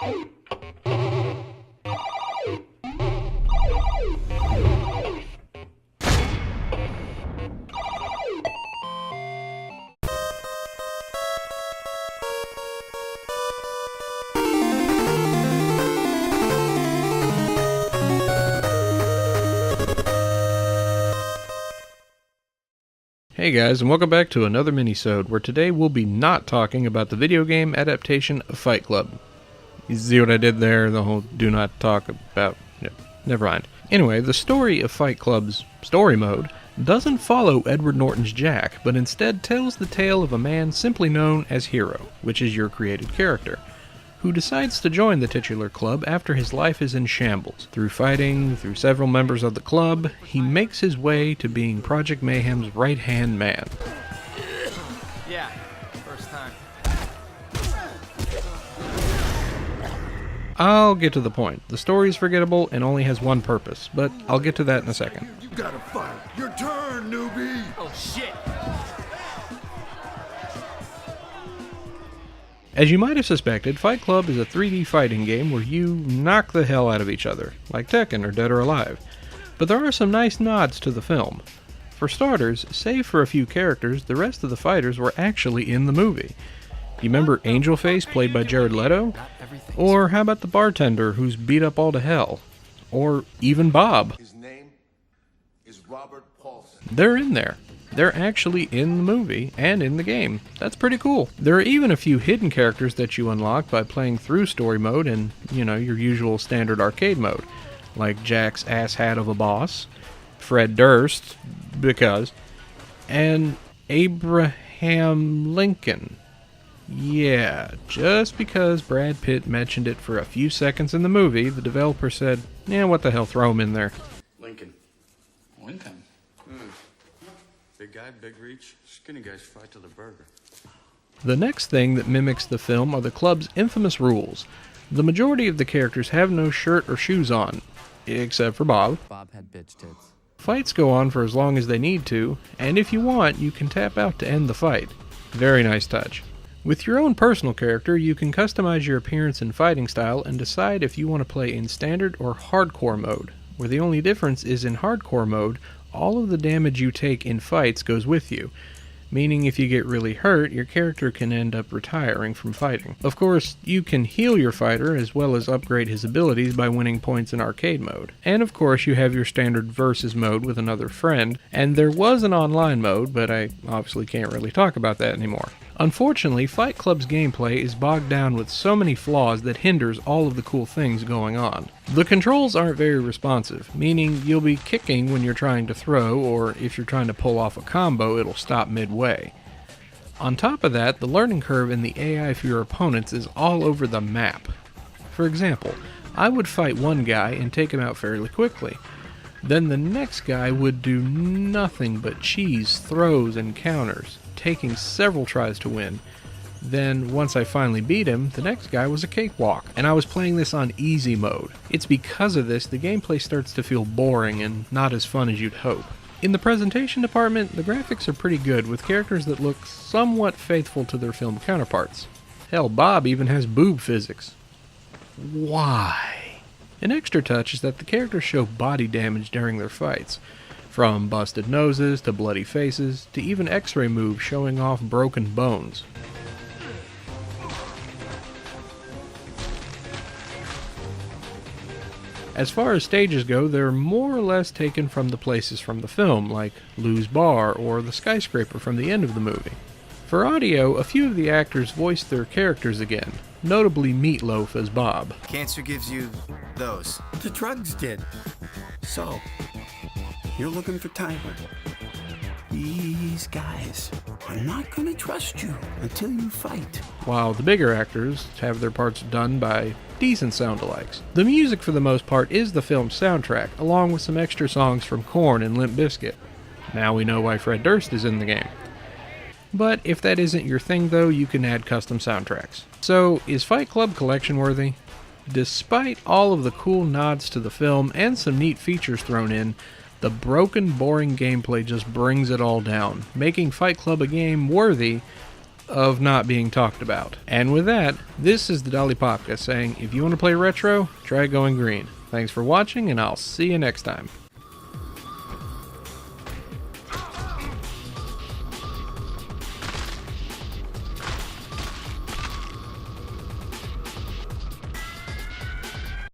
Hey guys, and welcome back to another Mini-Sode, where today we'll be not talking about the video game adaptation of Fight Club. You see what I did there? The whole do not talk about... No, never mind. Anyway, the story of Fight Club's story mode doesn't follow Edward Norton's Jack, but instead tells the tale of a man simply known as Hero, which is your created character, who decides to join the titular club after his life is in shambles. Through fighting, through several members of the club, he makes his way to being Project Mayhem's right-hand man. Yeah, first time. I'll get to the point. The story is forgettable and only has one purpose, but I'll get to that in a second. You gotta fight. Your turn, newbie. Oh shit. As you might have suspected, Fight Club is a 3D fighting game where you knock the hell out of each other, like Tekken or Dead or Alive. But there are some nice nods to the film. For starters, save for a few characters, the rest of the fighters were actually in the movie. You remember Angel Face, played by Jared Leto? Or how about the bartender who's beat up all to hell? Or even Bob? His name is Robert Paulson. They're in there. They're actually in the movie and in the game. That's pretty cool. There are even a few hidden characters that you unlock by playing through story mode and, your usual standard arcade mode, like Jack's asshat of a boss, Fred Durst, because, and Abraham Lincoln. Yeah, just because Brad Pitt mentioned it for a few seconds in the movie, the developer said, yeah, what the hell, throw him in there. Lincoln. Big guy, big reach. Skinny guys fight to the burger. The next thing that mimics the film are the club's infamous rules. The majority of the characters have no shirt or shoes on, except for Bob. Bob had bitch tits. Fights go on for as long as they need to, and if you want, you can tap out to end the fight. Very nice touch. With your own personal character, you can customize your appearance and fighting style and decide if you want to play in standard or hardcore mode, where the only difference is in hardcore mode, all of the damage you take in fights goes with you, meaning if you get really hurt, your character can end up retiring from fighting. Of course, you can heal your fighter as well as upgrade his abilities by winning points in arcade mode. And of course, you have your standard versus mode with another friend, and there was an online mode, but I obviously can't really talk about that anymore. Unfortunately, Fight Club's gameplay is bogged down with so many flaws that hinders all of the cool things going on. The controls aren't very responsive, meaning you'll be kicking when you're trying to throw, or if you're trying to pull off a combo, it'll stop midway. On top of that, the learning curve in the AI for your opponents is all over the map. For example, I would fight one guy and take him out fairly quickly. Then the next guy would do nothing but cheese throws and counters, taking several tries to win. Then, once I finally beat him, the next guy was a cakewalk, and I was playing this on easy mode. It's because of this the gameplay starts to feel boring and not as fun as you'd hope. In the presentation department, the graphics are pretty good, with characters that look somewhat faithful to their film counterparts. Hell, Bob even has boob physics. Why? An extra touch is that the characters show body damage during their fights, from busted noses to bloody faces to even x-ray moves showing off broken bones. As far as stages go, they're more or less taken from the places from the film, like Lou's Bar or the skyscraper from the end of the movie. For audio, a few of the actors voiced their characters again, notably Meatloaf as Bob. Cancer gives you those. The drugs did. So, you're looking for Tyler. These guys are not going to trust you until you fight. While the bigger actors have their parts done by decent sound-alikes. The music for the most part is the film's soundtrack, along with some extra songs from Korn and Limp Bizkit. Now we know why Fred Durst is in the game. But if that isn't your thing though, you can add custom soundtracks. So, is Fight Club collection worthy? Despite all of the cool nods to the film and some neat features thrown in, the broken, boring gameplay just brings it all down, making Fight Club a game worthy of not being talked about. And with that, this is the Dolly Popka saying, if you want to play retro, try going green. Thanks for watching, and I'll see you next time.